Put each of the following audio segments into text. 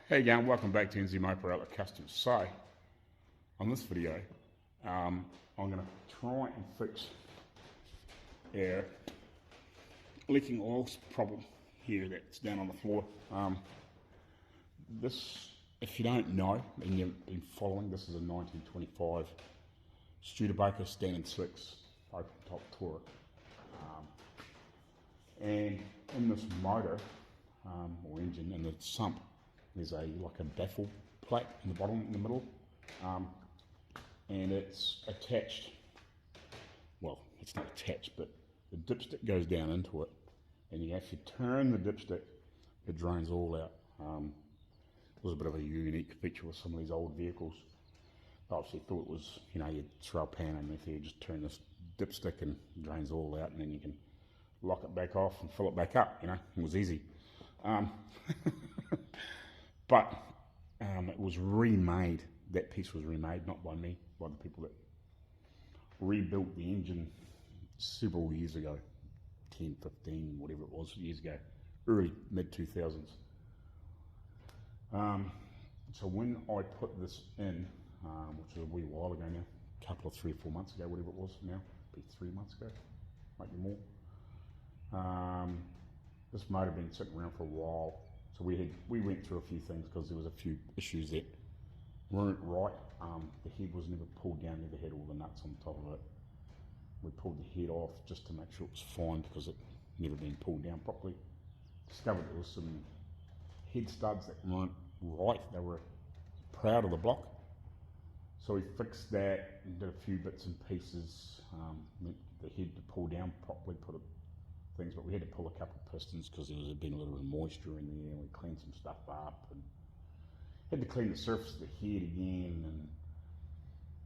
Hey again, welcome back to NZ Motor Outlaw Kustoms. So, on this video, I'm going to try and fix our leaking oil problem here that's down on the floor. This, if you don't know and you've been following, this is a 1925 Studebaker standard 6 open top Tourer. And in this motor, or engine, in the sump, there's like a baffle plate in the bottom, in the middle, and it's attached. Well, it's not attached, but the dipstick goes down into it, and you have to turn the dipstick. It drains all out. It was a bit of a unique feature with some of these old vehicles. I obviously thought it was, you know, you throw a pan in there, you just turn this dipstick and it drains all out, and then you can lock it back off and fill it back up. You know, it was easy. But it was remade. That piece was remade, not by me, by the people that rebuilt the engine several years ago, 10, 15, whatever it was, years ago, early, mid-2000s. So when I put this in, which was a wee while ago now, a couple of 3 or 4 months ago, whatever it was now, be 3 months ago, maybe more. This motor had been sitting around for a while. So we went through a few things because there was a few issues that weren't right. The head was never pulled down, never had all the nuts on top of it. We pulled the head off just to make sure it was fine because it never been pulled down properly. Discovered there was some head studs that weren't right. They were proud of the block. So we fixed that and did a few bits and pieces. The head to pull down properly, put things, but we had to pull a couple of pistons because there had been a little bit of moisture in there, and we cleaned some stuff up and had to clean the surface of the head again, and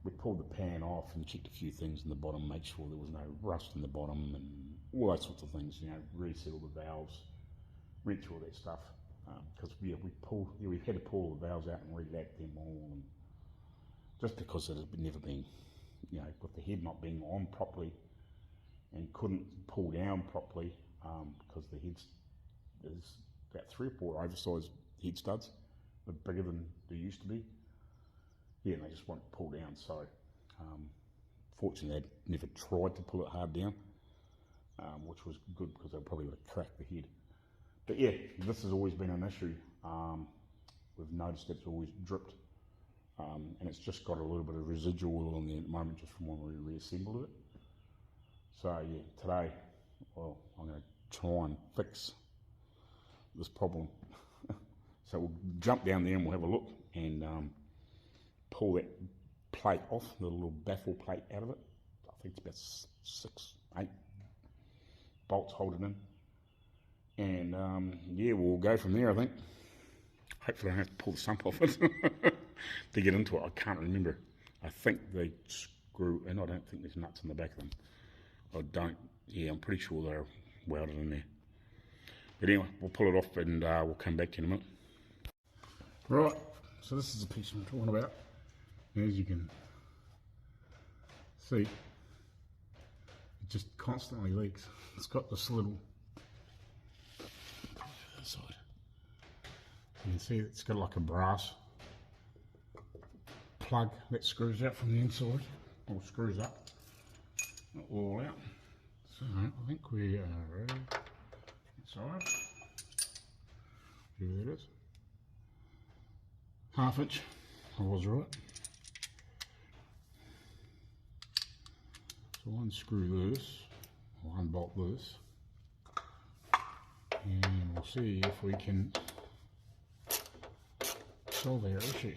we pulled the pan off and checked a few things in the bottom, made sure there was no rust in the bottom and all those sorts of things, you know, resealed the valves, went through all that stuff because we had to pull the valves out and re-lap them all, and just because it had never been, you know, with the head not being on properly and couldn't pull down properly because the heads, there's about 3 or 4 oversized head studs, they're bigger than they used to be. Yeah, and they just won't pull down. So fortunately, they never tried to pull it hard down, which was good because they probably would have cracked the head. But yeah, this has always been an issue. We've noticed it's always dripped, and it's just got a little bit of residual oil in there at the moment, just from when we reassembled it. So yeah, today, well, I'm going to try and fix this problem. So we'll jump down there and we'll have a look and pull that plate off, the little baffle plate out of it. I think it's about 6, 8 bolts holding in. And yeah, we'll go from there, I think. Hopefully I don't have to pull the sump off it to get into it. I can't remember. I think they screw, and I don't think there's nuts in the back of them. I don't, yeah, I'm pretty sure they're welded in there. But anyway, we'll pull it off and we'll come back to you in a minute. Right, so this is the piece I'm talking about. As you can see, it just constantly leaks. It's got this little, side. You can see it's got like a brass plug that screws out from the inside, or screws up. Not all out. So I think we are ready. Inside. Here it is. 1/2 inch. I was right. So unscrew this, or unbolt this, and we'll see if we can solve our issue.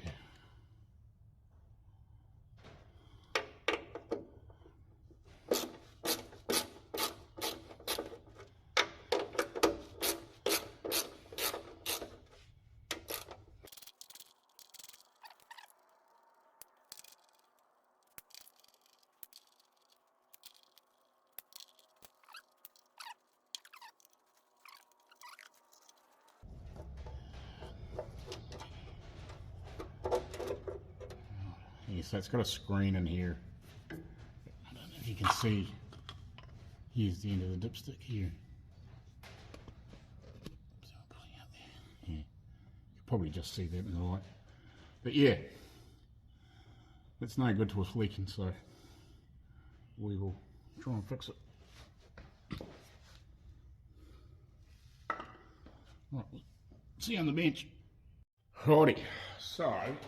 So it's got a screen in here. I don't know if you can see. Here's the end of the dipstick here. So I'm pulling out there. Yeah. probably just see that in the light. But yeah, it's no good to us leaking, so we will try and fix it. Right, see you on the bench. Righty, so let's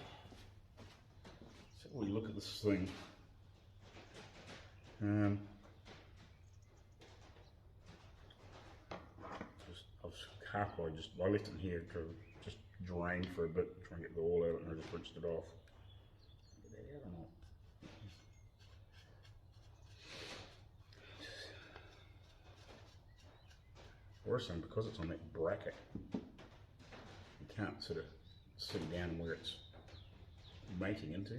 have a look at this thing. I left it in here to just drain for a bit, try and get the oil out, and I just rinsed it off. Get that out or not? Worse thing, because it's on that bracket, you can't sort of see down where it's making into.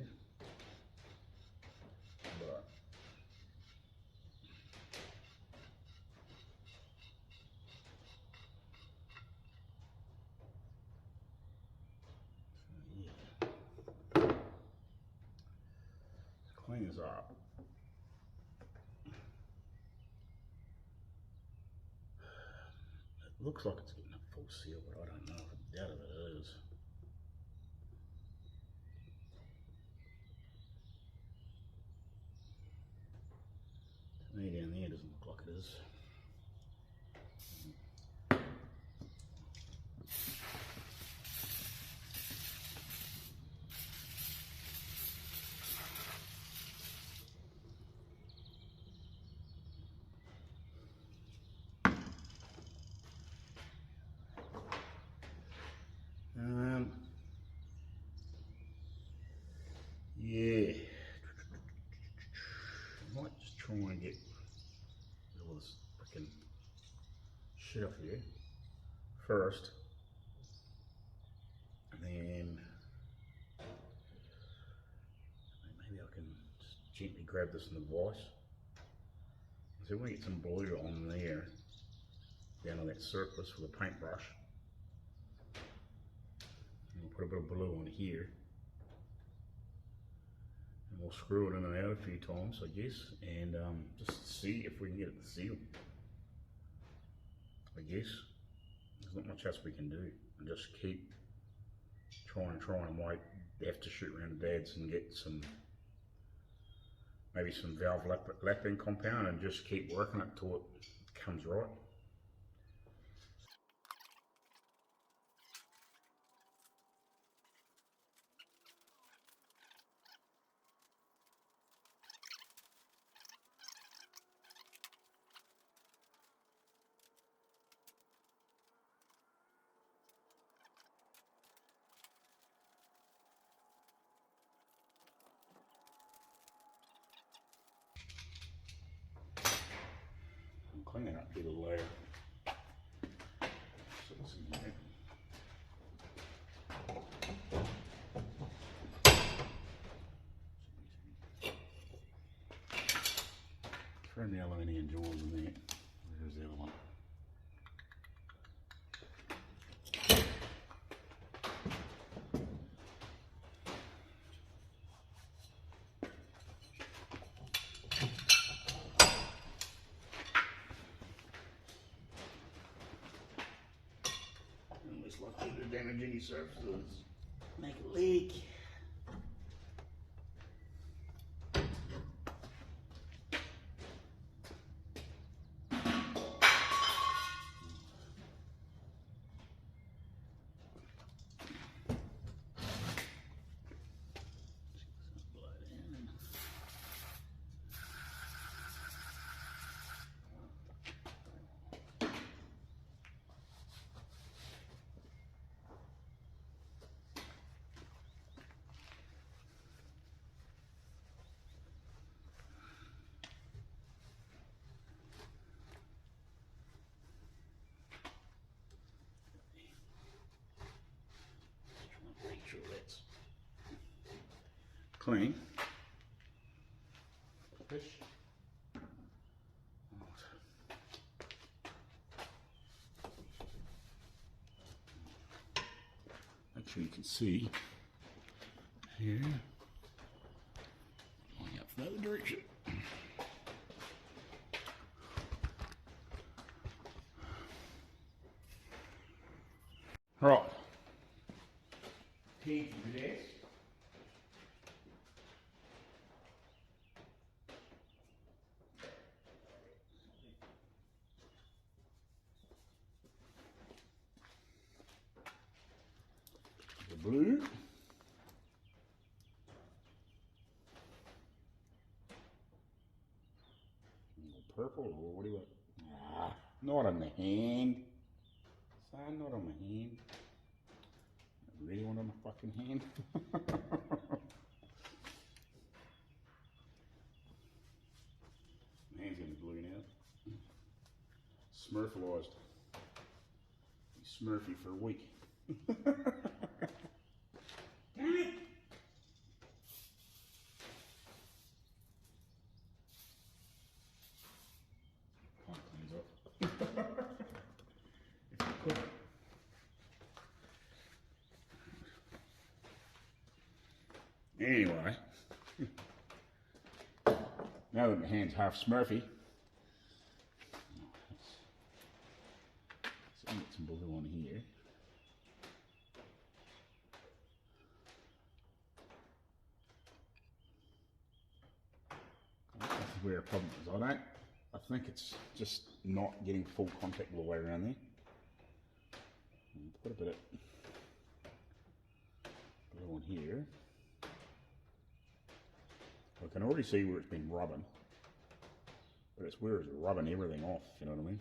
But clean this up. It looks like it's getting a full seal, but I don't know. I doubt it is. To me down there doesn't look like it is. Yeah, I might just try and get all this freaking shit off here first, and then maybe I can just gently grab this in the vise. So we get some blue on there, down on that surface with a paintbrush. And we'll put a bit of blue on here. And we'll screw it in and out a few times, I guess, and just see if we can get it to seal. I guess there's not much else we can do, and just keep trying. I might have to shoot around to Dad's and get some, maybe some valve lapping compound, and just keep working it till it comes right. Clean that up, get a layer. So it's in there. Throw the aluminium jaws in there. There's the other one. Likely to damage any surfaces, make it leak. Clean. Fish. Make sure you can see here. Going up from the other direction. Right. paint this. The blue. Purple, or what do you want? Ah, not on the hand. Son, not on my hand. I really want on the fucking hand. My hand's gonna be blue now. Smurfalized. Be Smurfy for a week. Anyway, now that my hand's half Smurfy, so I'll get some blue on here. This is where a problem is. I think it's just not getting full contact all the way around there. And put a bit of blue on here. I can already see where it's been rubbing, but it's where it's rubbing everything off, you know what I mean?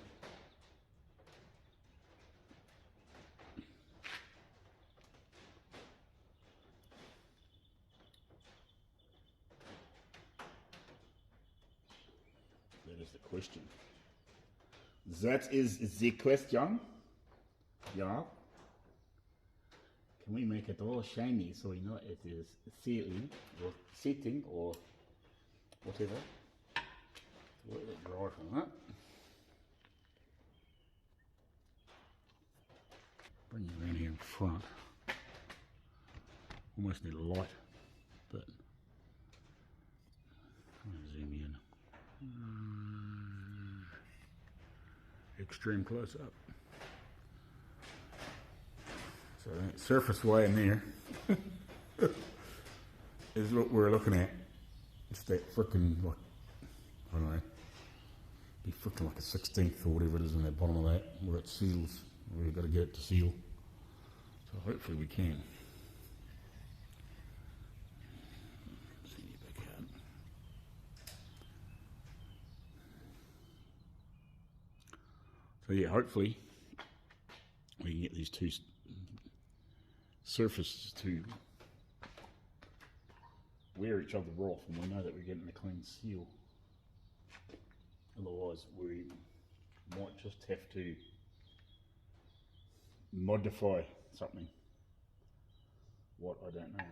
That is the question. That is the question. Yeah. Can we make it all shiny so we know it is sealing or sitting or whatever? Let it dry from that. Bring it around here in front. Almost need a light, but I'm going to zoom in. Extreme close up. So that surface way in there is what we're looking at. It's that frickin', like, I don't know, be frickin' like a 16th or whatever it is in the bottom of that, where it seals. We've got to get it to seal. So hopefully we can. See you back out. So yeah, hopefully we can get these two surfaces to wear each other off, and we know that we're getting a clean seal. Otherwise we might just have to modify something. What, I don't know.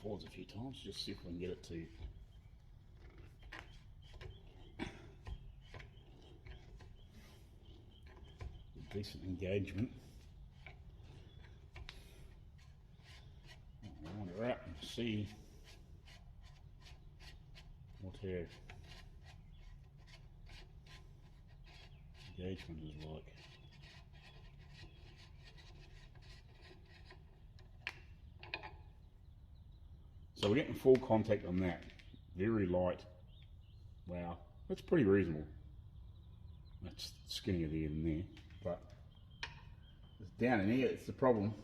Forwards a few times, just see if we can get it to decent engagement. I want to wrap and see what her engagement is like. So we're getting full contact on that. Very light. Wow, that's pretty reasonable. That's skinnier there than there, but it's down in here, it's the problem.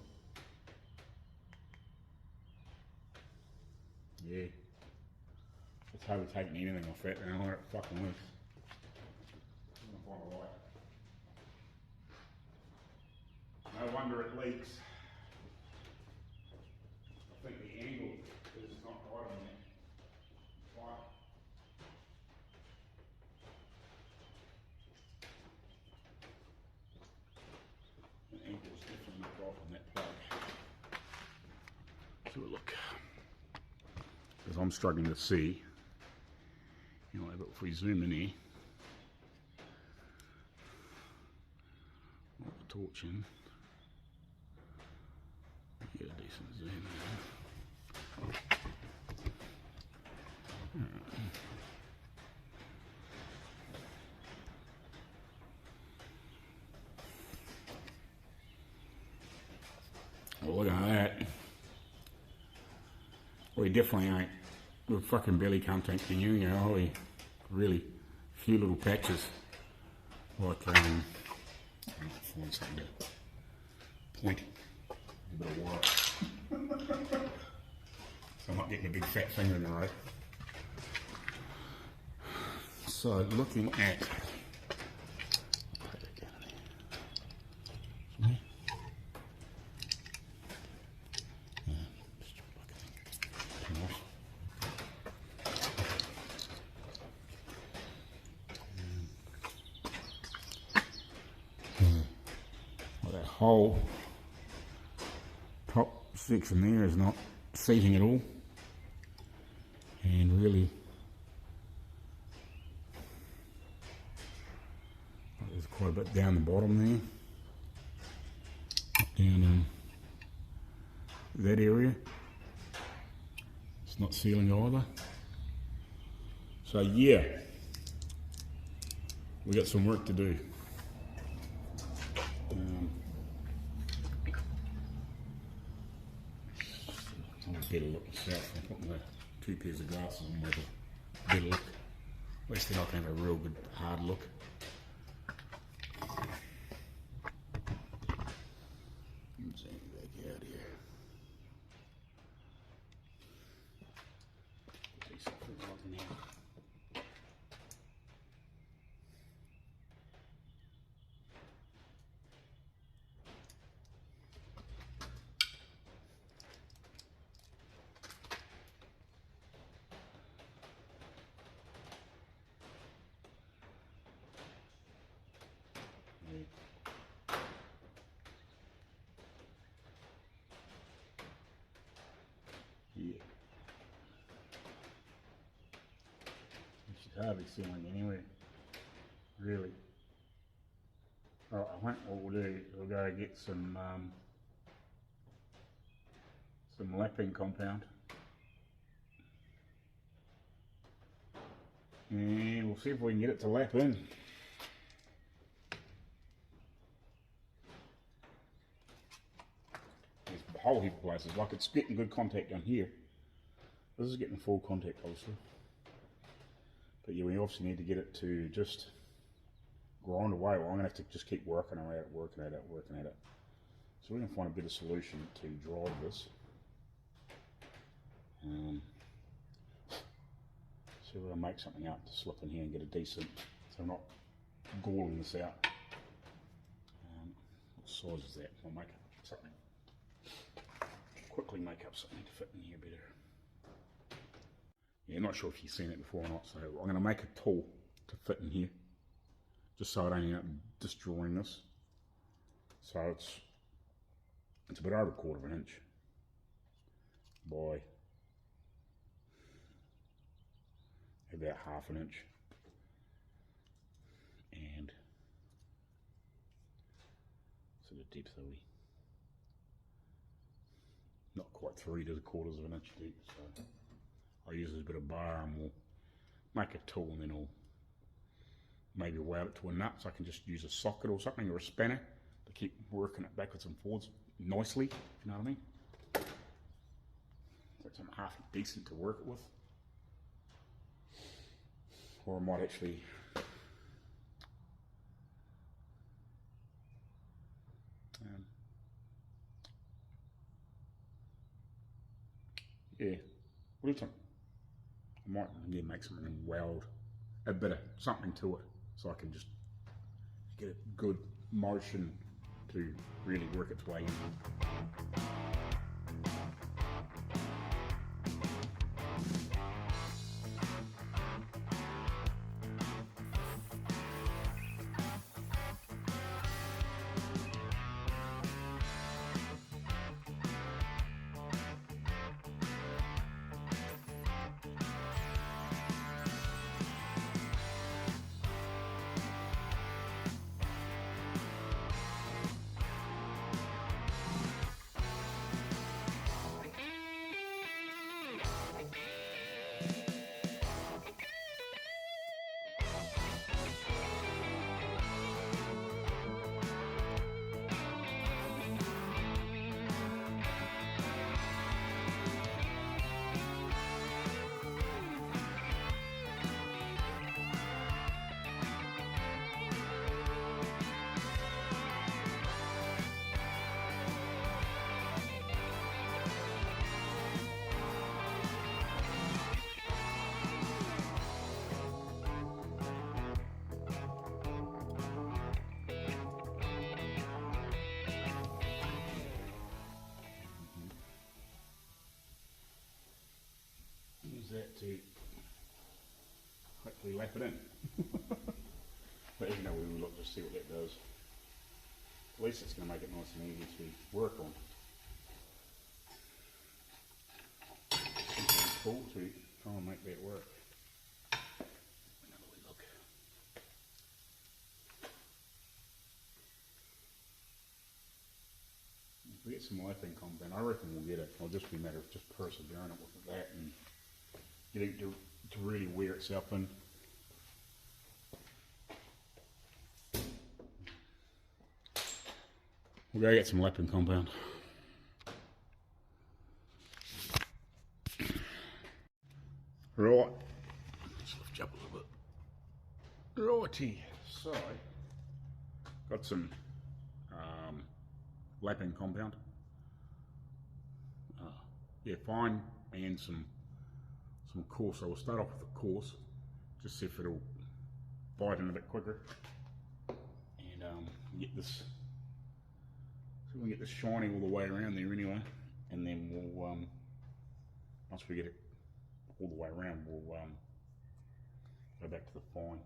Yeah. It's hardly taking anything off that, and I let it fucking loose. No wonder it leaks. I think the angle is not right on there. Right. The angle is definitely not right on that plate. Let's have a look. Because I'm struggling to see. You know, but if we zoom in here, put the torch in, get a decent zoom in. Well, look at that. We definitely ain't. We're fucking barely contacting you, you know, we really few little patches. Like, I'll find something to point. A bit of wire. So I'm not getting a big fat finger in the road. So looking at that whole top section there is not seating at all, and really there's quite a bit down the bottom there, down in that area. It's not sealing either. So yeah, we got some work to do. I'll better look myself. I'm putting the 2 pairs of glasses on with a better look. At least then I can have a real good hard look. Zoom back out here. See something like now. Yeah. You should hardly see one anywhere, really. Alright, I think what we'll do, we'll go get some lapping compound. And we'll see if we can get it to lap in. There's a whole heap of places, like it's getting good contact down here. This is getting full contact also. But yeah, we obviously need to get it to just grind away. Well, I'm going to have to just keep working at it. So we're going to find a better solution to drive this. So we're going to make something up to slip in here and get a decent, so I'm not galling this out. What size is that? I'll make up something. Quickly make up something to fit in here better. Yeah, not sure if you've seen it before or not, so I'm going to make a tool to fit in here, just so I don't end up destroying this. So it's a bit over 1/4 inch by about 1/2 inch, and sort of depth are we? Not quite 3 3/4 inch deep, so I'll use a bit of bar and we'll make a tool, and then I'll maybe weld it to a nut so I can just use a socket or something, or a spanner to keep working it backwards and forwards nicely, if you know what I mean. So it's something half decent to work it with. Or I might actually yeah, what do you think? I might make something and weld a bit of something to it so I can just get a good motion to really work its way in. lap it in. But you know, we will look to see what that does. At least it's going to make it nice and easy to work on. Something cool to try and make that work. Another wee look. If we get some lapping compound, I reckon we'll get it. It'll just be a matter of just persevering it with that and getting it to really wear itself in. We'll go get some lapping compound. Right, just lift you up a little bit. Righty, so got some lapping compound. Yeah, fine, and some coarse. So we'll start off with the coarse, just see if it'll bite in a bit quicker, and get this. So we can get this shiny all the way around there anyway, and then we'll once we get it all the way around, we'll go back to the fine.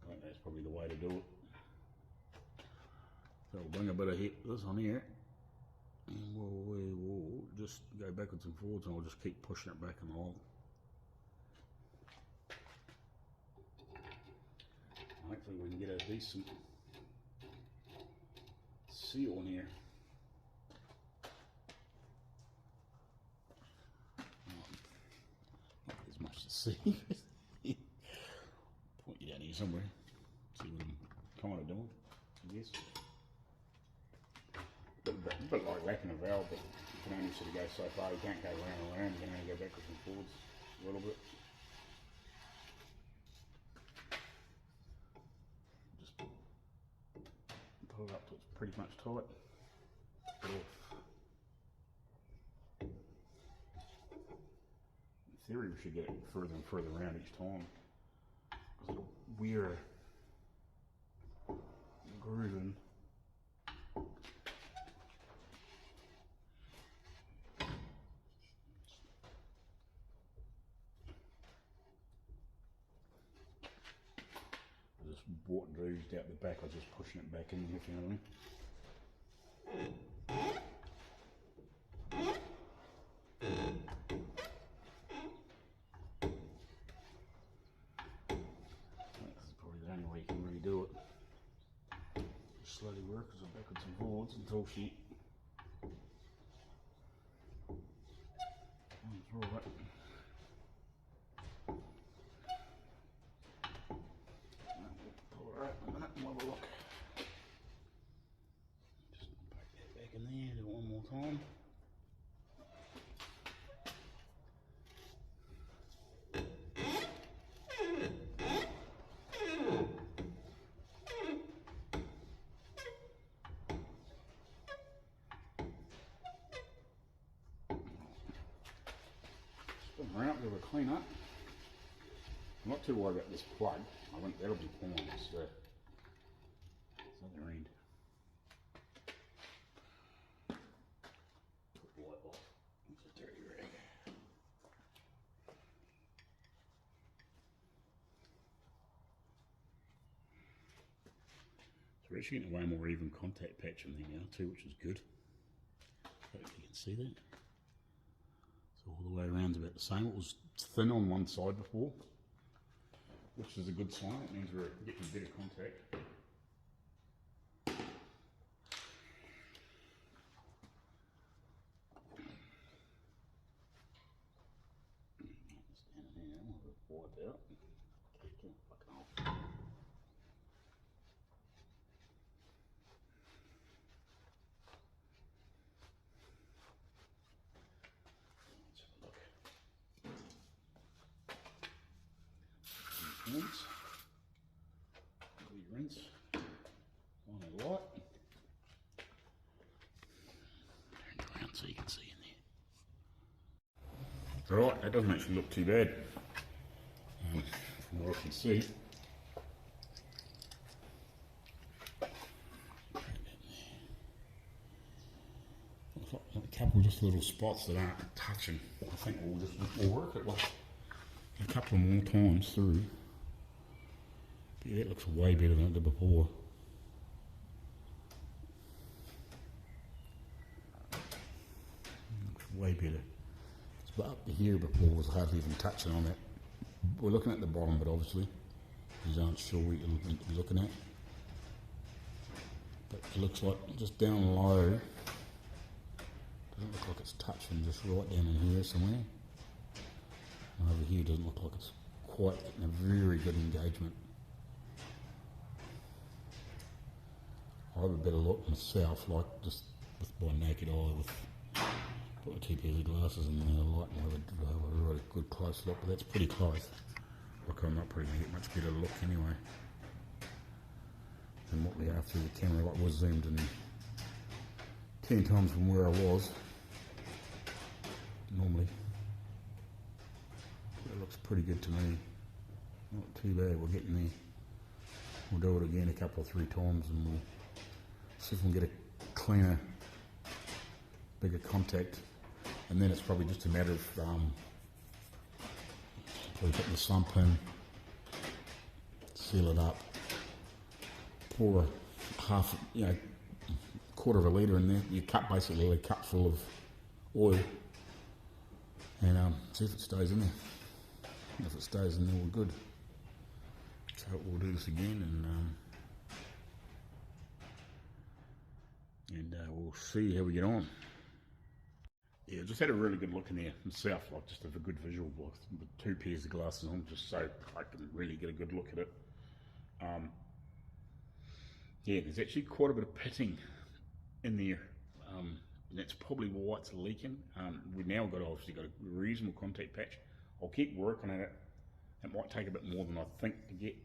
I think that's probably the way to do it. So we'll bring a bit of this on here, and we'll just go backwards and forwards, and I'll just keep pushing it back and all. Hopefully we can get a decent seal in here. Not as much to see. Point you down here somewhere. See what I'm kind of doing, I guess. A bit like lapping a valve, but you can only sort of go so far. You can't go round and round. You can only go backwards and forwards a little bit. Just pull it up till it's pretty much tight. In theory, we should get it further and further around each time, because it'll wear grooving. Bought and rouged out the back, I was just pushing it back in, if you know what I mean. That's probably the only way you can really do it. Just slowly work as I backwards and forwards until she comes right. Time. Spin around, give it a clean up. I'm not too worried about this plug. I think that'll be fine. It's the other end. We're actually getting a way more even contact patch in there now too, which is good. Hopefully you can see that. So all the way around is about the same. It was thin on one side before, which is a good sign. It means we're getting better contact. Standing here, I'm going to wipe out. Fucking off. Rinse. Rinse on a lot. Turn around so you can see in there. Right, that doesn't actually look too bad. From what I can see. couple just little spots that aren't touching. I think we'll work it like a couple of more times through. But yeah, that looks way better than it did before. Looks way better. But up here before was hardly even touching on that. We're looking at the bottom, but obviously you aren't sure what you're meant to be looking at. But it looks like just down low, doesn't look like it's touching, just right down in here somewhere. And over here doesn't look like it's quite getting a very good engagement. I have a better look myself, like just with my naked eye, with put the two pairs of glasses in there, light, and have a really good close look, but that's pretty close. Look, I'm not probably going to get much better look anyway than what we are through the camera. Like, was zoomed in 10 times from where I was normally. It looks pretty good to me. Not too bad, we're getting there. We'll do it again a couple or 3 times and we'll see if we can get a cleaner, bigger contact. And then it's probably just a matter of probably putting the sump in, seal it up, pour half, quarter of a litre in there. You cut basically a cup full of oil and see if it stays in there. If it stays in there, we're good. So we'll do this again and we'll see how we get on. Yeah, just had a really good look in there myself, like just have a good visual with 2 pairs of glasses on, just so I can really get a good look at it. Yeah, there's actually quite a bit of pitting in there, and that's probably why it's leaking. We've now obviously got a reasonable contact patch. I'll keep working at it. It might take a bit more than I think to get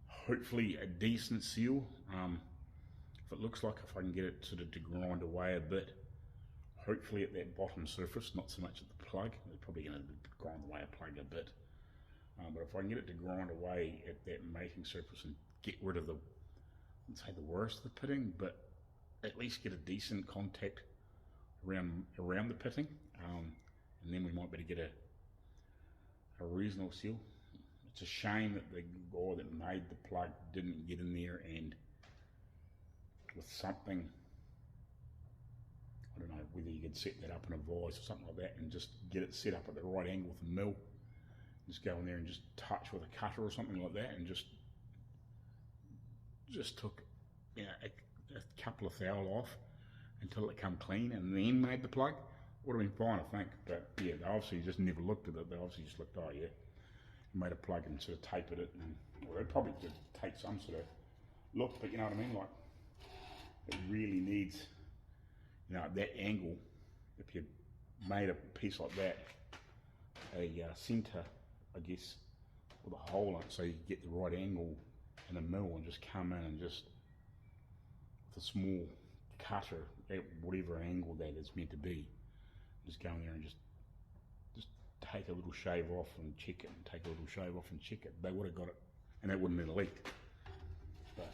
hopefully a decent seal. If it looks like if I can get it sort of to grind away a bit, hopefully at that bottom surface, not so much at the plug. It's probably going to grind away a plug a bit. But if I can get it to grind away at that mating surface and get rid of the, I'd say the worst of the pitting, but at least get a decent contact around the pitting, and then we might be able to get a reasonable seal. It's a shame that the guy that made the plug didn't get in there and with something, I don't know whether you could set that up in a vise or something like that and just get it set up at the right angle with the mill. Just go in there and just touch with a cutter or something like that and just took a couple of thou off until it come clean and then made the plug. Would have been fine, I think, but yeah, they obviously just never looked at it. They obviously just looked, oh yeah, made a plug and sort of tapered it, and well, they probably did take some sort of look, but you know what I mean, like it really needs, that angle. If you made a piece like that, a centre, I guess, with a hole in it, so you get the right angle in the mill and just come in and just with a small cutter at whatever angle that is meant to be, just go in there and just take a little shave off and check it, and take a little shave off and check it. They would have got it, and it wouldn't have leaked. But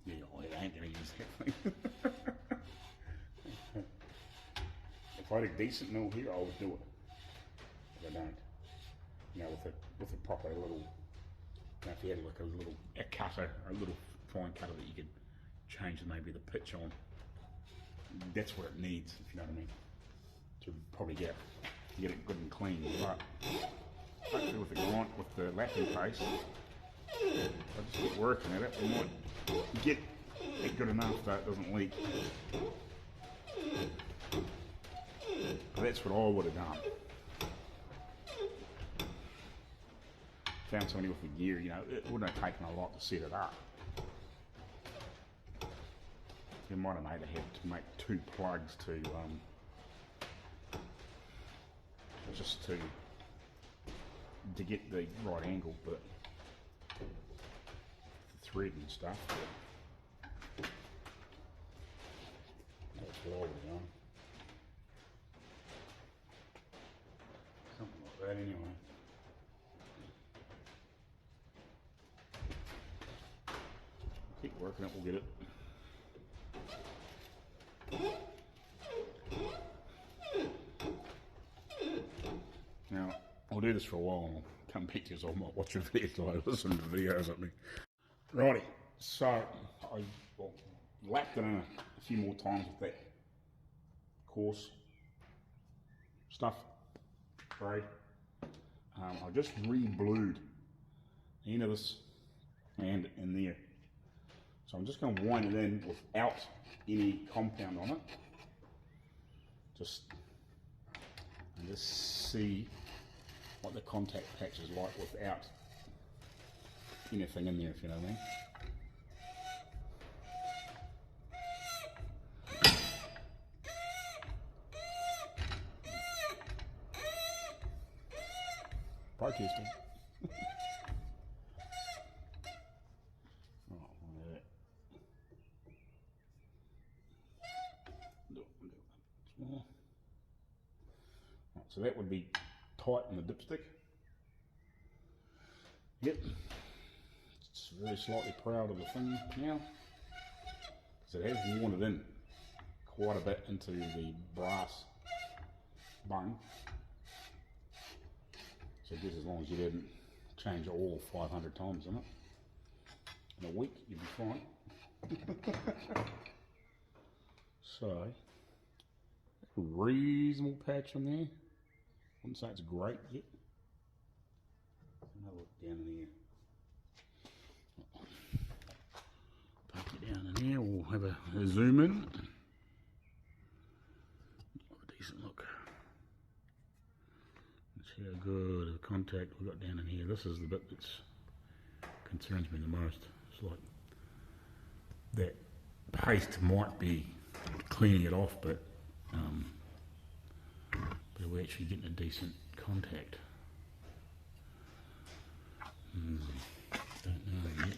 yeah, I ain't going to use that thing. If I had a decent mill here, I would do it. But I don't. With a proper little, if you had like a cutter, a little fine cutter that you could change maybe the pitch on, that's what it needs, if you know what I mean, to probably get it good and clean. But hopefully with the lapping paste, I just keep working at it, we might get it good enough that it doesn't leak. But that's what I would have done. Found somebody with the gear, it wouldn't have taken a lot to set it up. You might have made it have to make 2 plugs to just to get the right angle, but the thread and stuff. That's what I would have done. Something like that anyway. Keep working it, we'll get it. do this for a while and I'll come back to you, so I might watch your videos or listen to videos of me. Righty, so I lapped it in a few more times with that coarse stuff, grade. I just re-blued the end of this and in there. So I'm just going to wind it in without any compound on it. Just see what the contact patch is like without anything in there, if you know what I mean. Protesting. So that would be tight in the dipstick. Yep. It's very slightly proud of the thing now, because it has worn it in quite a bit into the brass bung. So just as long as you didn't change it all 500 times in it, in a week you'd be fine. So, a reasonable patch on there. Wouldn't say it's great yet. Another look down in here. Poke it down in here. We'll have a zoom in. A decent look. Let's see how good of contact we've got down in here. This is the bit that concerns me the most. It's like that paste might be cleaning it off, but we're actually getting a decent contact. Don't know yet.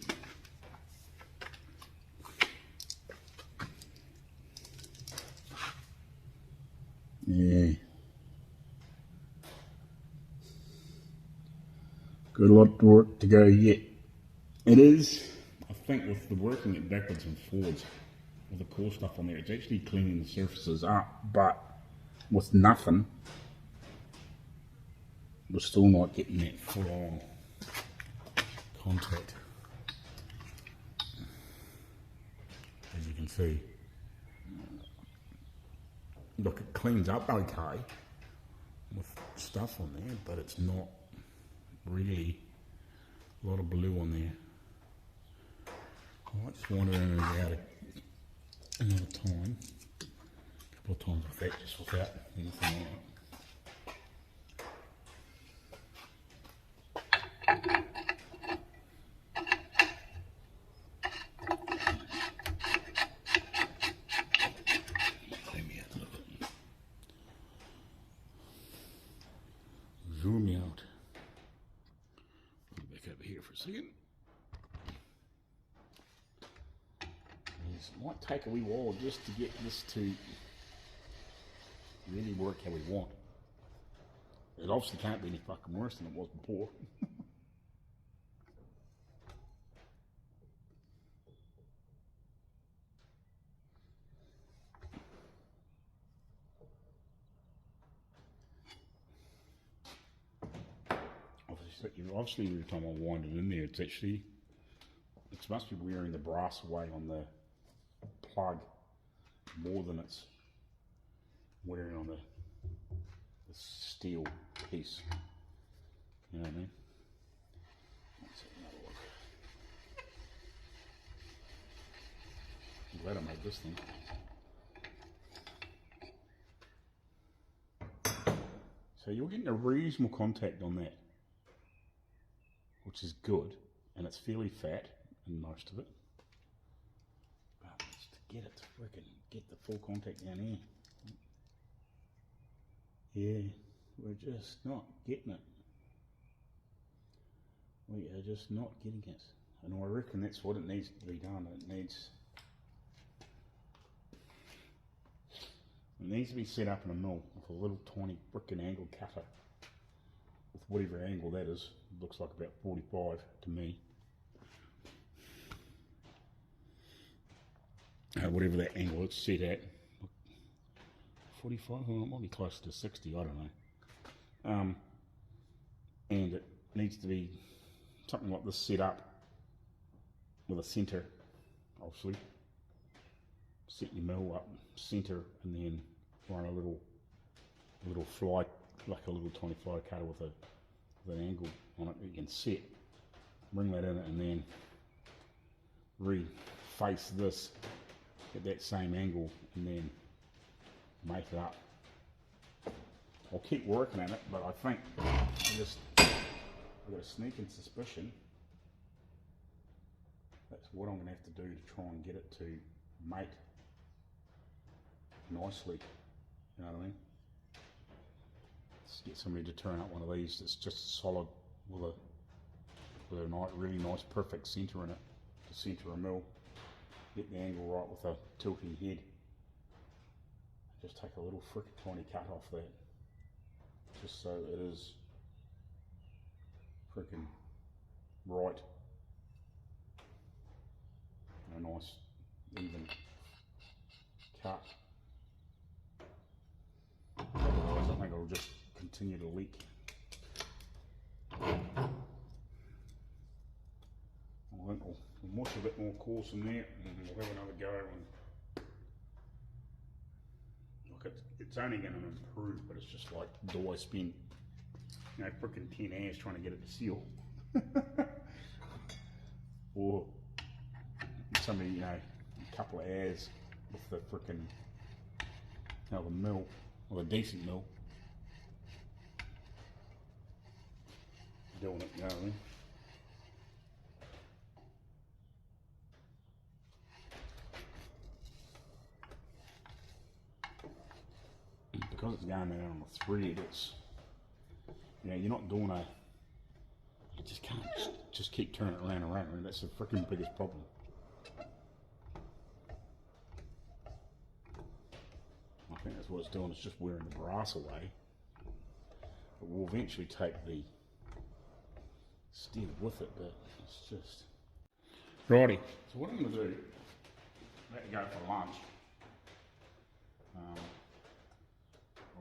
Yeah. Got a lot of work to go yet. It is, I think, with the working it backwards and forwards with the core stuff on there, it's actually cleaning the surfaces up, but with nothing, we're still not getting that full-on contact. As you can see, look, it cleans up okay with stuff on there, but it's not really a lot of blue on there. I just wanted to in out another time, a couple of times with that, just without anything on it. Zoom me out. Back over here for a second. It might take a wee while just to get this to really work how we want. It obviously can't be any fucking worse than it was before. Obviously every time I wind it in there, it's actually, it must be wearing the brass away on the plug more than it's wearing on the steel piece. You know what I mean? Let's have another look. I'm glad I made this thing. So you're getting a reasonable contact on that, which is good, and it's fairly fat in most of it. But just to get it to frickin' get the full contact down here. Yeah, we're just not getting it. We are just not getting it. And I reckon that's what it needs to be done. It needs to be set up in a mill with a little tiny frickin' angle cutter. With whatever angle that is. Looks like about 45 to me. Whatever that angle it's set at. 45, well, it might be close to 60, I don't know. and it needs to be something like this set up with a centre, obviously. Set your mill up centre and then run a little fly, like a little tiny fly cutter with an angle on it that you can set. Bring that in and then reface this at that same angle and then make it up. I'll keep working at it, but I think I've got a sneaking suspicion that's what I'm going to have to do to try and get it to mate nicely, you know what I mean? Let's get somebody to turn up one of these that's just solid with a nice, really nice perfect centre in it, to centre a mill, get the angle right with a tilting head. Just take a little frickin' tiny cut off that, just so it is frickin' right. A nice even cut. Otherwise I think it'll just continue to leak. I think we'll mush a bit more coarse in there and we'll have another go. And look, it's only going to improve, but it's just like, do I spend, you know, frickin' 10 hours trying to get it to seal? Or somebody, you know, a couple of hours with the frickin', you know, the mill, or a decent mill, doing it, you know what I mean? Because it's going there on the thread, it's, you know, you're not doing you just can't just keep turning it around and around, and that's the frickin' biggest problem. I think that's what it's doing, it's just wearing the brass away. But we'll eventually take the stem with it, but it's just... Righty, so what I'm going to do, let it go for lunch. I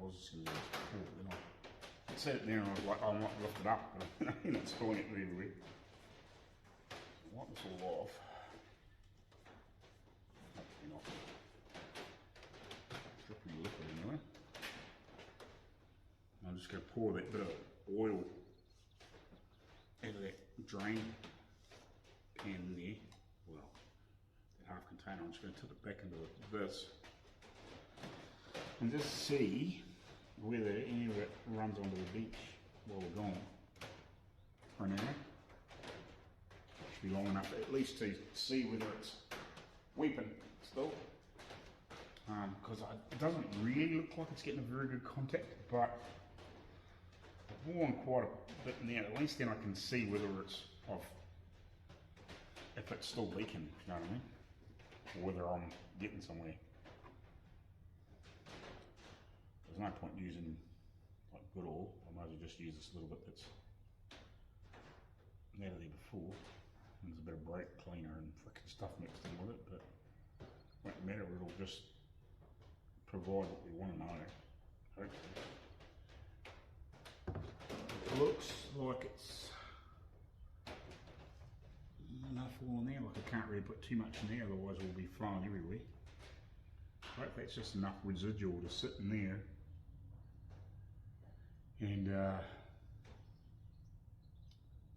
was just going to pour it, then I set it there and I was like, I might lift it up, but I'm not spilling it everywhere. So wipe this all off. Hopefully not. Dripping liquid anyway. I'm just going to pour that bit of oil out of that drain pan in there. Well, that half container. I'm just going to tip it back into this and just see whether any of it runs onto the bench while we're gone. For now, should be long enough at least to see whether it's weeping still. Because it doesn't really look like it's getting a very good contact, but I've worn quite a bit in there. At least then I can see whether it's if it's still leaking, you know what I mean? Or whether I'm getting somewhere. There's no point using like good oil. I might as well just use this little bit that's out of there before. And there's a bit of brake cleaner and frickin' stuff mixed in with it, but it won't matter, it'll just provide what we want to know. Hopefully. It looks like it's enough oil in there, like I can't really put too much in there, otherwise we'll be flowing everywhere. Hopefully it's just enough residual to sit in there and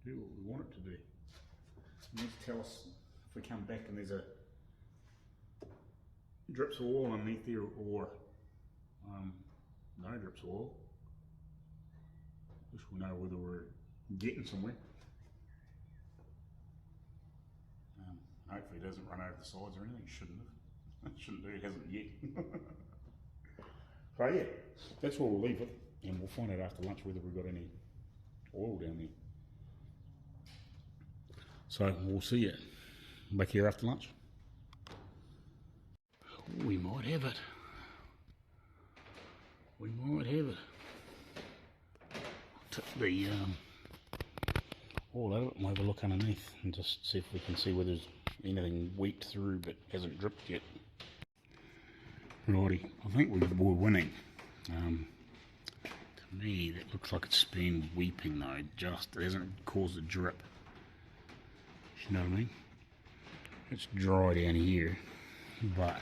do what we want it to do. And just tell us if we come back and there's a drips of oil underneath there or no drips of oil. At least we know whether we're getting somewhere. Hopefully it doesn't run over the sides or anything. It shouldn't have. It shouldn't do, it hasn't yet. So yeah, that's where we'll leave it, and we'll find out after lunch whether we've got any oil down there. So we'll see you back here after lunch. We might have it. We might have it. Tip the all over it and have a look underneath and just see if we can see whether there's anything weaked through but hasn't dripped yet. Righty, I think we're winning. To me, that looks like it's been weeping though. It hasn't caused a drip. You know what I mean? It's dry down here, but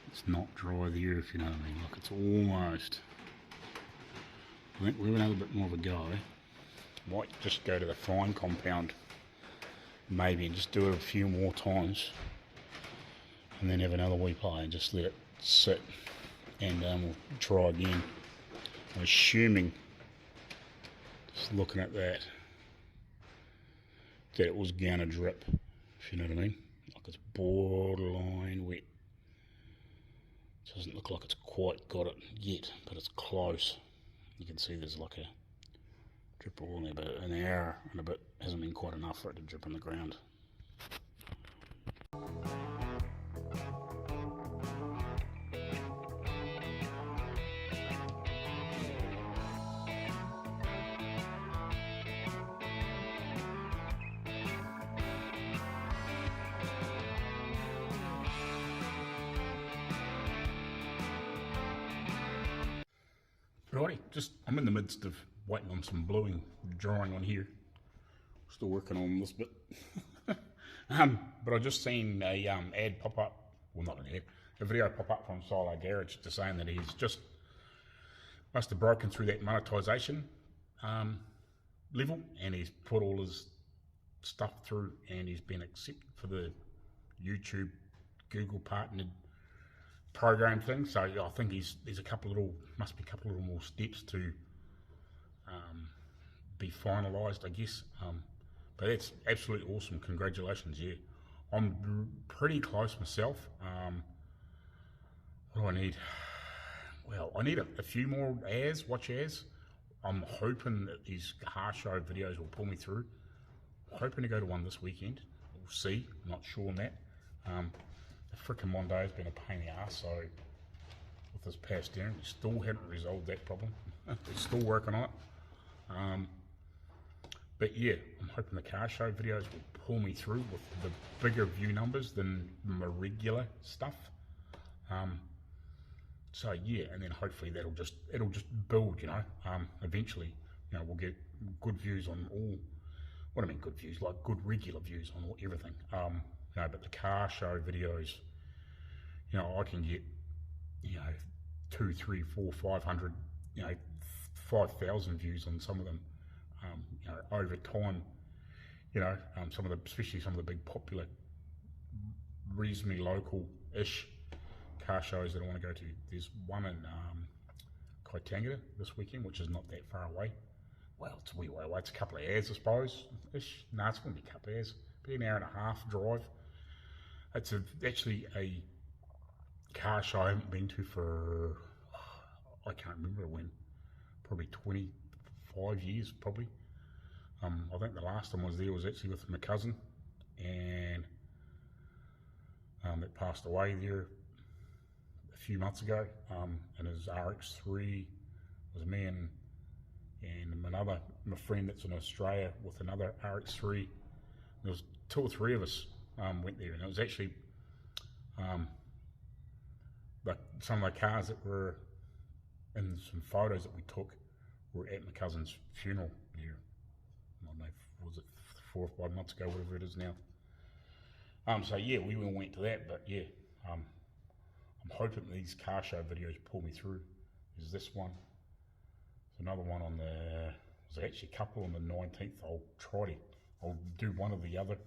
it's not dry there, if you know what I mean. Like, it's almost. I think we'll have a bit more of a go. Might just go to the fine compound, maybe, and just do it a few more times, and then have another wee play and just let it sit, and we'll try again. I'm assuming, just looking at that it was gonna drip, if you know what I mean. Like, it's borderline wet. Doesn't look like it's quite got it yet, but it's close. You can see there's like a drip all in there, but an hour and a bit hasn't been quite enough for it to drip on the ground. Righty, I'm in the midst of waiting on some bluing, drying on here. Still working on this bit. But I just seen a ad pop up, well, not an ad, a video pop up from Outlaw Garage to saying that he's just must have broken through that monetization level, and he's put all his stuff through, and he's been accepted for the YouTube Google partnered program thing. So I think there's must be a couple little more steps to be finalised, I guess. But that's absolutely awesome. Congratulations, yeah. I'm pretty close myself. What do I need? Well, I need a few more watch ads. I'm hoping that these car show videos will pull me through. I'm hoping to go to one this weekend. We'll see. I'm not sure on that. The frickin' Monday has been a pain in the ass, so with this power steering, we still haven't resolved that problem. We're still working on it. But yeah, I'm hoping the car show videos will pull me through with the bigger view numbers than my regular stuff. So yeah, and then hopefully it'll just build, you know. Eventually, you know, we'll get good views on all. What I mean, good views, like good regular views on everything. You know, but the car show videos, you know, I can get, you know, 2, 3, 4, 500, you know, 5,000 views on some of them. You know, over time, you know, especially some of the big popular, reasonably local-ish car shows that I want to go to. There's one in Kaitangata this weekend, which is not that far away. Well, it's a wee way away. It's a couple of hours, I suppose. Ish. No, it's going to be a couple of hours. Be an hour and a half drive. It's actually a car show I haven't been to for, I can't remember when, probably 25 years, probably. I think the last time I was there was actually with my cousin, and that passed away there a few months ago, and his RX-3 was me and my friend that's in Australia with another RX-3. There was 2 or 3 of us went there, and it was actually some of the cars that were in some photos that we took were at my cousin's funeral there. I don't know, was it 4 or 5 months ago, whatever it is now. So yeah, we went to that, but yeah, I'm hoping these car show videos pull me through. There's this one. There's another one on there's actually a couple on the 19th. I'll do one or the other.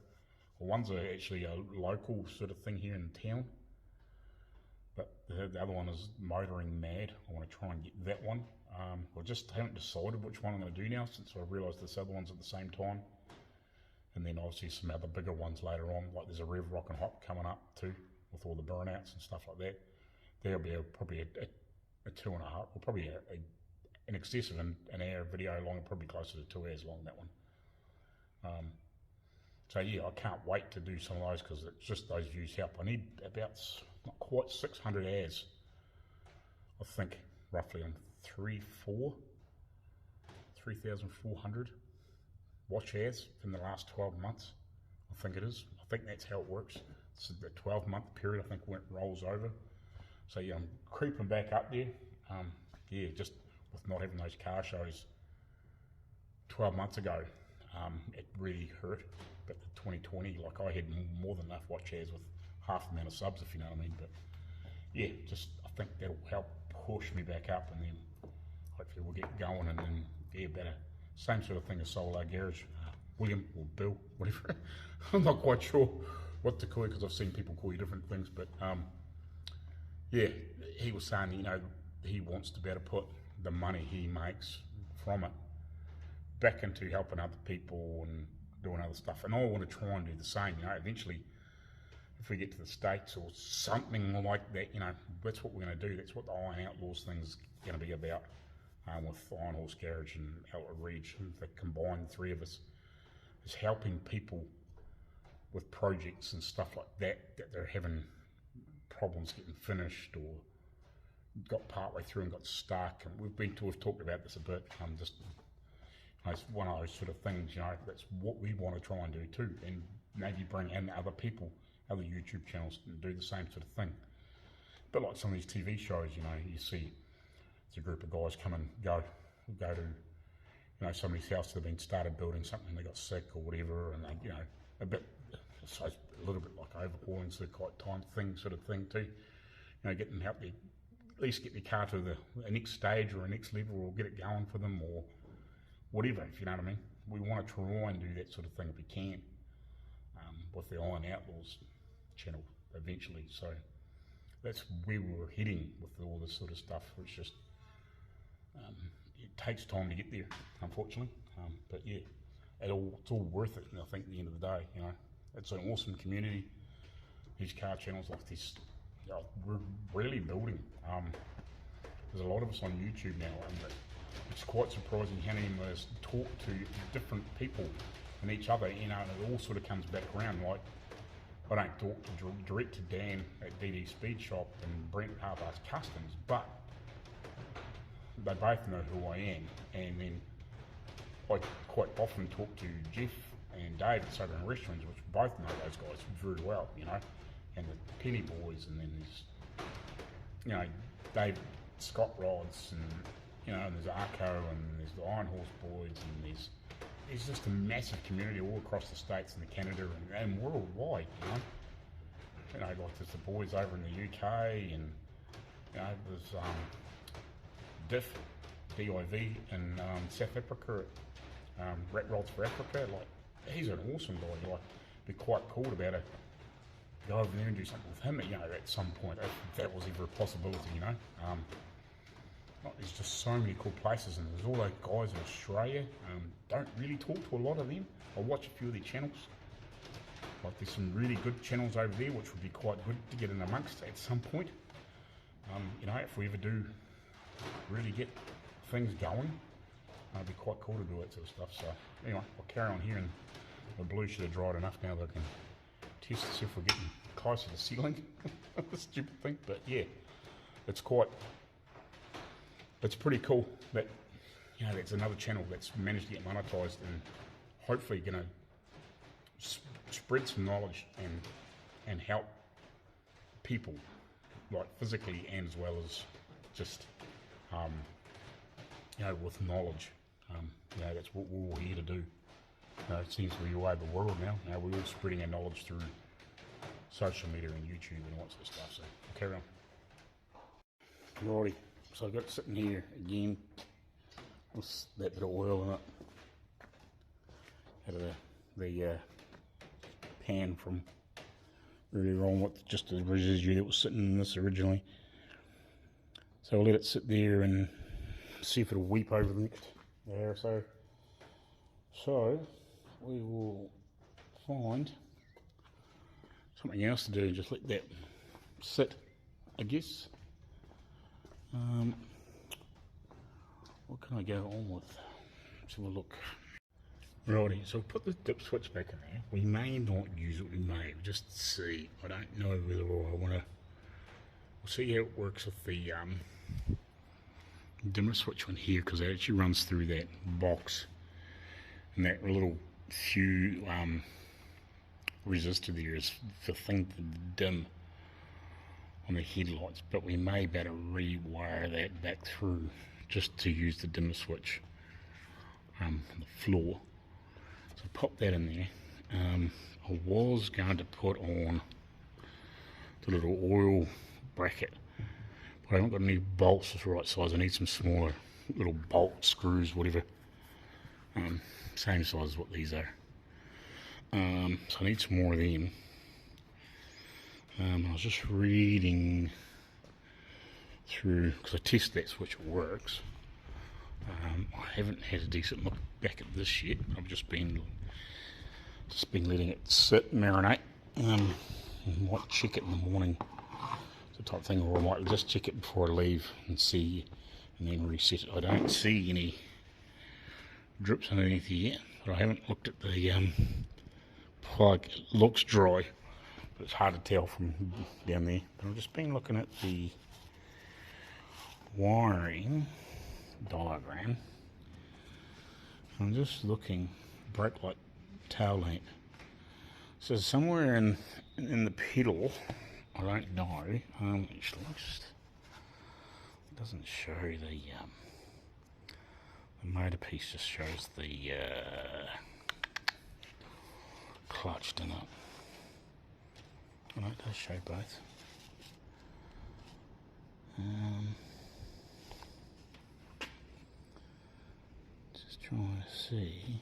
Well, one's actually a local sort of thing here in town, but the other one is Motoring Mad. I want to try and get that one. I just haven't decided which one I'm going to do now, since I realised this other one's at the same time. And then obviously some other bigger ones later on, like there's a Rev Rock and Hop coming up too, with all the burnouts and stuff like that. There'll be probably a 2.5, or probably an excess of an hour video long, probably closer to 2 hours long, that one. So yeah, I can't wait to do some of those, because it's just those views help. I need about, not quite 600 hours, I think, roughly on 3,400 watch hours in the last 12 months, I think it is. I think that's how it works. It's the 12-month period, I think, when it rolls over. So yeah, I'm creeping back up there. Yeah, just with not having those car shows 12 months ago, it really hurt. But the 2020, like I had more than enough watch shares with half the amount of subs, if you know what I mean. But yeah, just I think that'll help push me back up, and then hopefully we'll get going, and then yeah, better. Same sort of thing as Solar Garage, William or Bill, whatever. I'm not quite sure what to call you because I've seen people call you different things, but yeah, he was saying, you know, he wants to better put the money he makes from it back into helping other people and doing other stuff. And I want to try and do the same, you know, eventually if we get to the States or something like that, you know, that's what we're going to do. That's what the Iron Outlaws thing's going to be about, with Ironhead Garage and Outlaw Reach. The combined three of us is helping people with projects and stuff like that they're having problems getting finished or got partway through and got stuck. And we've talked about this a bit. Just it's one of those sort of things, you know. That's what we want to try and do too, and maybe bring in other people, other YouTube channels, and do the same sort of thing. But like some of these TV shows, you know, you see it's a group of guys come and go to, you know, somebody's house. They've been started building something, they got sick or whatever, and they, you know, so it's a little bit like overhauling sort of time thing, sort of thing too. You know, get them help, at least get their car to the next stage or a next level, or get it going for them, or whatever, if you know what I mean. We want to try and do that sort of thing if we can, with the Iron Outlaws channel eventually. So that's where we're heading with all this sort of stuff. It's just, it takes time to get there, unfortunately. But yeah, it's all worth it, I think, at the end of the day, you know. It's an awesome community. These car channels like this, you know, we're really building. There's a lot of us on YouTube now, and it's quite surprising how many of us talk to different people and each other, you know, and it all sort of comes back around. Like, I don't talk to direct to Dan at DD Speed Shop and Brent at Halfass Kustoms, but they both know who I am, and then I quite often talk to Jeff and Dave at Southern Restaurants, which both know those guys very well, you know, and the Penny Boys, and then there's, you know, Dave Scott Rods, and you know, and there's Arco, and there's the Iron Horse Boys, and there's just a massive community all across the States and Canada and worldwide, you know. You know, like there's the boys over in the UK, and you know, there's DIV in South Africa, Rat Rods for Africa. Like, he's an awesome guy. Like, it'd be quite cool to be able to go over there and do something with him, you know, at some point, if that was ever a possibility, you know. There's just so many cool places, and there's all those guys in Australia. Don't really talk to a lot of them. I watch a few of their channels. Like, there's some really good channels over there, which would be quite good to get in amongst at some point. You know, if we ever do really get things going, it'd be quite cool to do that sort of stuff. So anyway, I'll carry on here, and the blue should have dried enough now that I can test to see if we're getting close to the ceiling. The stupid thing, but yeah, it's pretty cool that, you know, that's another channel that's managed to get monetized, and hopefully going to spread some knowledge and help people, like physically and as well as just you know, with knowledge. You know, that's what we're all here to do. You know, it seems to be all over the world now. You know, we're all spreading our knowledge through social media and YouTube and all that sort of stuff. So carry on. Righty, so I've got it sitting here again with that bit of oil in it out of the pan from earlier on, with just the residue that was sitting in this originally. So I'll let it sit there and see if it'll weep over the next day or so. So we will find something else to do and just let that sit, I guess. What can I go on with? Let's have a look. Righty, so I've put the dip switch back in there. We may not use it, we may just see. I don't know whether I want to. We'll see how it works with the dimmer switch on here, because it actually runs through that box, and that little few resistor there is the thing to dim on the headlights, but we may better rewire that back through just to use the dimmer switch on the floor. So pop that in there. I was going to put on the little oil bracket, but I haven't got any bolts the right size. I need some smaller little bolt screws, whatever, same size as what these are. So I need some more of them. I was just reading through, because I tested that switch, it works. I haven't had a decent look back at this yet. I've just been letting it sit, marinate. I might check it in the morning, the type of thing, or I might just check it before I leave and see, and then reset it. I don't see any drips underneath here yet, but I haven't looked at the plug. It looks dry, but it's hard to tell from down there. But I've just been looking at the wiring diagram. I'm just looking, brake light, tail lamp. So somewhere in the pedal, I don't know. Actually, it doesn't show the motor piece. Just shows the clutch, doesn't it? Oh, no, it does show both. Just trying to see.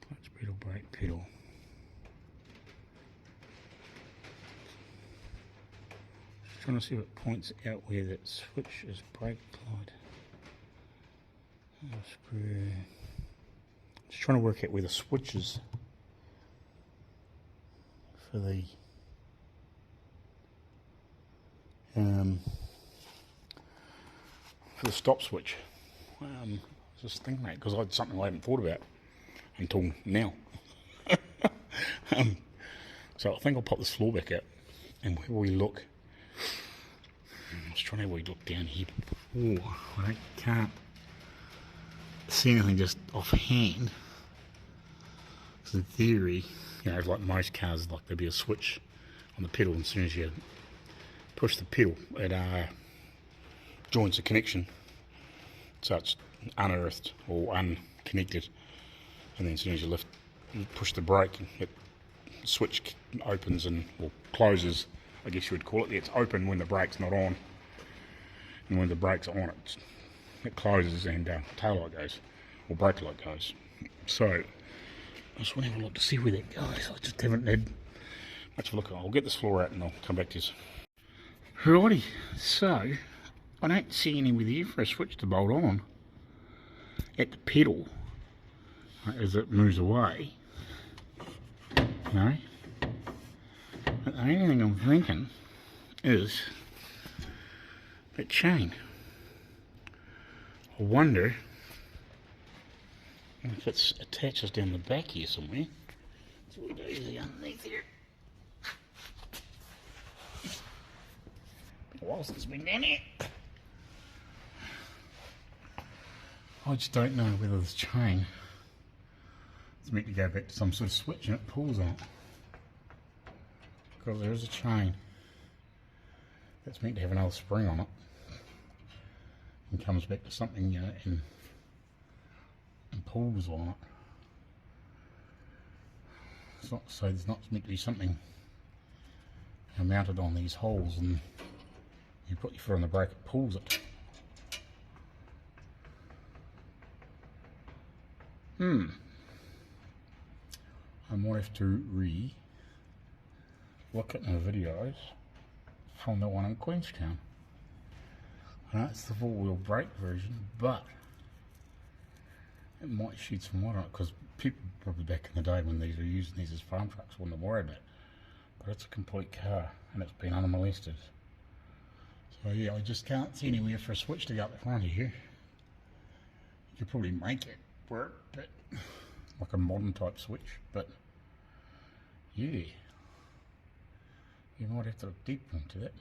Clutch pedal, brake pedal. Just trying to see what points out where that switch is brake light. Screw. Just trying to work out where the switch is for the stop switch. I was just thinking that because it's something I haven't thought about until now. So I think I'll pop this floor back out, and where we look, I'm just trying to have a wee look down here. Oh, I can't see anything just offhand. So in theory, you know, like most cars, like there'll be a switch on the pedal, and as soon as you push the pedal, it joins the connection, so it's unearthed or unconnected, and then as soon as you push the brake, the switch opens and, or closes, I guess you would call it. It's open when the brake's not on, and when the brake's on, it closes and tail light goes, or brake light goes. So I just want to have a look to see where that goes. I just haven't had much of a look. I'll get this floor out and I'll come back to you. Righty, so I don't see anywhere there for a switch to bolt on at the pedal as it moves away. No. But the only thing I'm thinking is that chain. I wonder if it attaches down the back here somewhere. So we do easy underneath here. Whilst it's been down here, I just don't know whether this chain is meant to go back to some sort of switch and it pulls on it, because there is a chain that's meant to have another spring on it and comes back to something, you know, and pulls on it. It's not, so there's not meant to be something mounted on these holes, and you put your foot on the brake, it pulls it. I might have to look at my videos from the one in Queenstown. I know it's the four-wheel brake version, but it might shed some light on it, because people probably back in the day when these were using these as farm trucks wouldn't have worried about it. But it's a complete car and it's been unmolested. So yeah, I just can't see anywhere for a switch to go up the front of here. You could probably make it work, but like a modern type switch, but yeah, you might have to look deeper into that.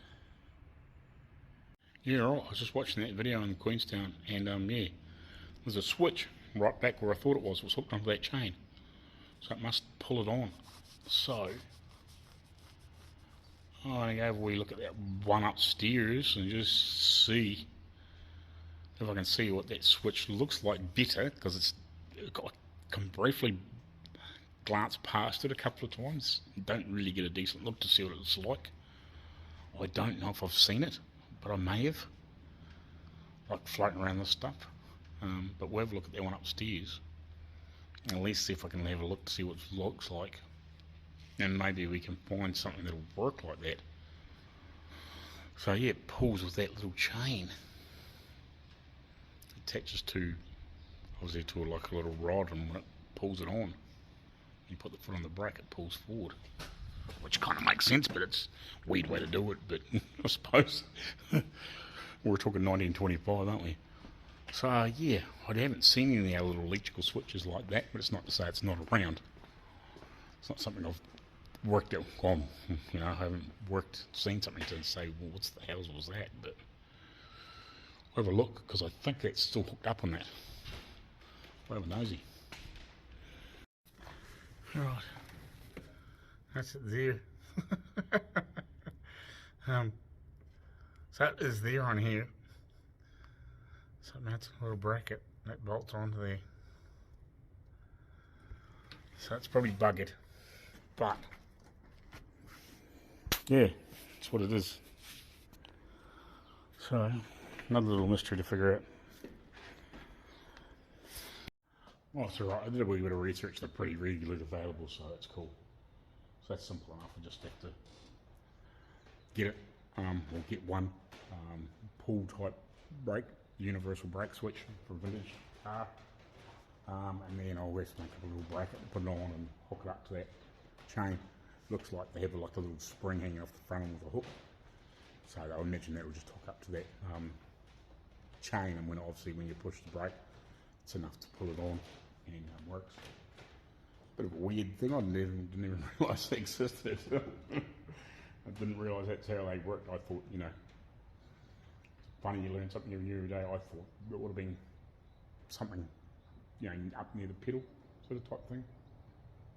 Yeah, right, I was just watching that video in Queenstown, and yeah, there's a switch right back where I thought it was hooked onto that chain, so it must pull it on. So I'm going to go have a wee look at that one upstairs and just see if I can see what that switch looks like better, because I can briefly glance past it a couple of times. You don't really get a decent look to see what it's like. I don't know if I've seen it, but I may have, like floating around this stuff. But we'll have a look at that one upstairs and at least see if I can have a look to see what it looks like, and maybe we can find something that'll work like that. So yeah, it pulls with that little chain. It attaches to, obviously, to like a little rod, and when it pulls it on, you put the foot on the brake, it pulls forward. Which kind of makes sense, but it's a weird way to do it, but I suppose. We're talking 1925, aren't we? So yeah, I haven't seen any other little electrical switches like that, but it's not to say it's not around. It's not something I've worked out on, you know, I haven't seen something to say, well, what's the hell was that? But I'll have a look, because I think that's still hooked up on that. I'll have a nosy. Right, that's it there. So that is there on here. So that's a little bracket that bolts onto there. So it's probably buggered, but yeah, that's what it is. So another little mystery to figure out. Well, it's alright. I did a wee bit of research. They're pretty regularly available, so that's cool. So that's simple enough. I just have to get it. We'll get one pull type brake, universal brake switch for a vintage car, and then I'll have to make up a little bracket and put it on and hook it up to that chain. Looks like they have like a little spring hanging off the front end with a hook, so I imagine that will just hook up to that chain, and obviously when you push the brake, it's enough to pull it on and works. Bit of a weird thing. I didn't even realise they existed. I didn't realise that's how they worked. I thought, you know, it's funny, you learn something new every day. I thought it would have been something, you know, up near the pedal sort of type thing,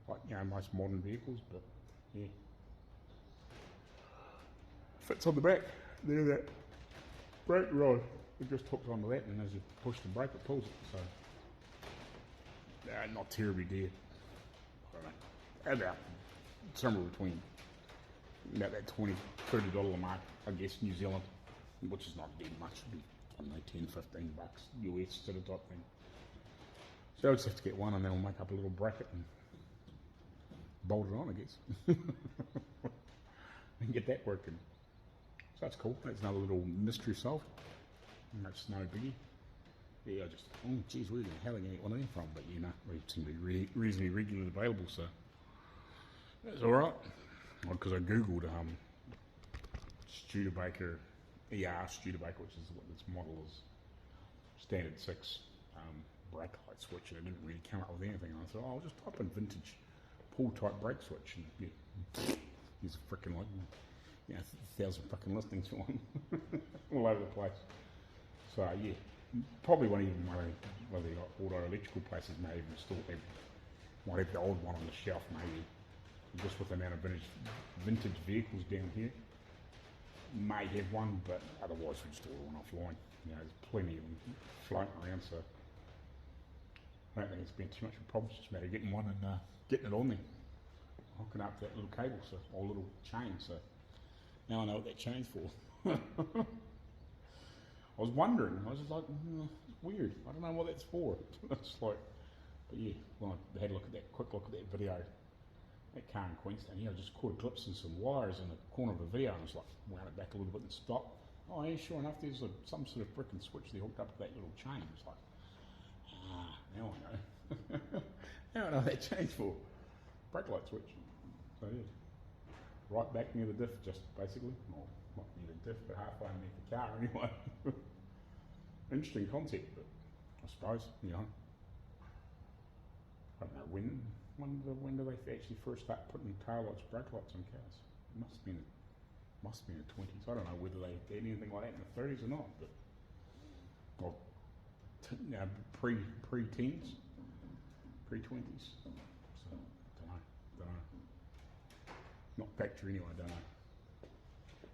like, you know, most modern vehicles. But yeah, fits on the back there, that brake rod. It just hooks onto that, and as you push the brake, it pulls it. So not terribly dear. I don't know, about somewhere between about that $20–30 mark, I guess, New Zealand, which is not dead much. It'd be, I don't know, $10–15 US sort of type thing. So I'll just have to get one, and then we'll make up a little bracket and bolt it on, I guess, and get that working. So that's cool. That's another little mystery solved. And that's no biggie. Yeah, I just, oh geez, where the hell are you going to get one of them from? But you know, they seem to be reasonably regularly available, so that's alright. Because I googled Studebaker, Studebaker, which is what this model is, standard 6 brake light switch, and it didn't really come up with anything. And I thought, oh, I'll just type in vintage pull type brake switch, and yeah, he's freaking like, you know, 1,000 fucking listings for one all over the place. So yeah, probably one of the auto electrical places may even still have, might have the old one on the shelf, maybe, just with the amount of vintage vehicles down here. May have one, but otherwise we just order one offline. You know, there's plenty of them floating around, so I don't think it's been too much of a problem. It's just a matter of getting one and getting it on there, hooking up that little cable, or little chain. So now I know what that chain's for. I was wondering. I was just like, it's weird. I don't know what that's for. It's like, but yeah, when I had a quick look at that video, that car in Queenstown, I just caught a glimpse in some wires in the corner of the video, and I was like, wound it back a little bit and stopped. Oh yeah, sure enough, there's some sort of frickin' switch they hooked up to that little chain. It's like, now I know. Now I know what that chain's for. Brake light switch. So yeah, right back near the diff, just basically. Well, not near the diff, but halfway underneath the car anyway. Interesting concept, but I suppose, you know, I don't know when do they actually first start putting tail lights, brake lights on cars? It must have been in the 20s. I don't know whether they did anything like that in the 30s or not, but well, pre-teens, pre-20s. So don't know. Not factory anyway. Don't know.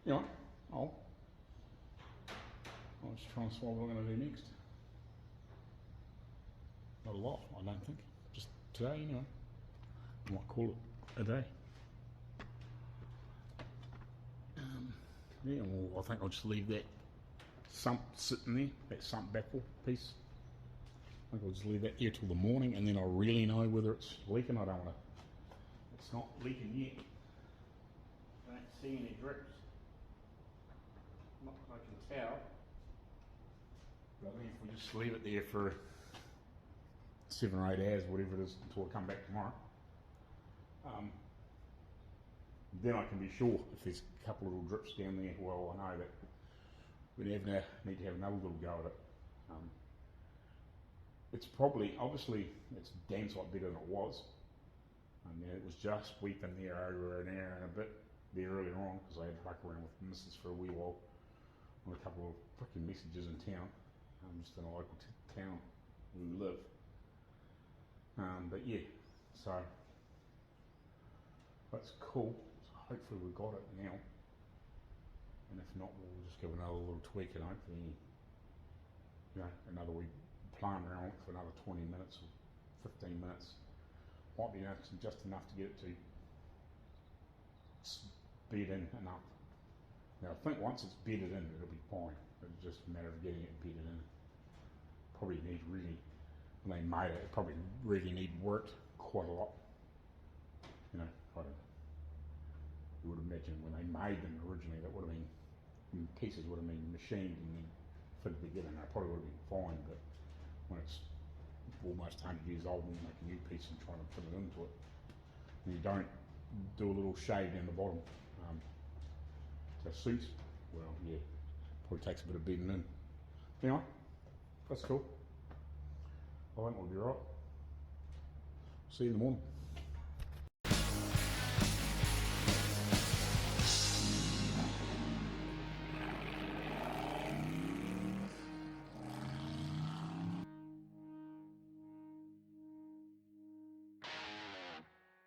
Anyway, I'll just try and swallow what I'm going to do next. Not a lot, I don't think. Just today, anyway. I might call it a day. Yeah, well, I think I'll just leave that sump sitting there, that sump baffle piece. I think I'll just leave that here till the morning, and then I'll really know whether it's leaking. I don't want to. It's not leaking yet. I don't see any drips. Not that I can tell. But I think if we just leave it there for 7 or 8 hours, whatever it is, until I come back tomorrow, then I can be sure if there's a couple of little drips down there. Well, I know that we need to have another little go at it. It's probably, obviously, it's a damn sight better than it was. I mean, it was just weeping there over an hour and a bit there earlier on, because I had to fuck around with Mrs. for a wee while on a couple of freaking messages in town, just in a local town where we live. But yeah, so that's cool. So hopefully we've got it now, and if not, we'll just give another little tweak and hopefully, you know, another wee playing around for another 20 minutes or 15 minutes. Might be just enough to get it to bed in enough. Now I think once it's bedded in, it'll be fine. It's just a matter of getting it bedded in. Probably need really, when they made it, it probably really need worked quite a lot. You know, I don't know. You would imagine when they made them originally, that would have been, pieces would have been machined and then fitted together, and they probably would have been fine, but when it's almost 100 years old and you make a new piece and try to fit it into it, and you don't do a little shade down the bottom to suit, well, yeah, probably takes a bit of bedding in. Anyway, that's cool. I think we'll be right. See you in the morning.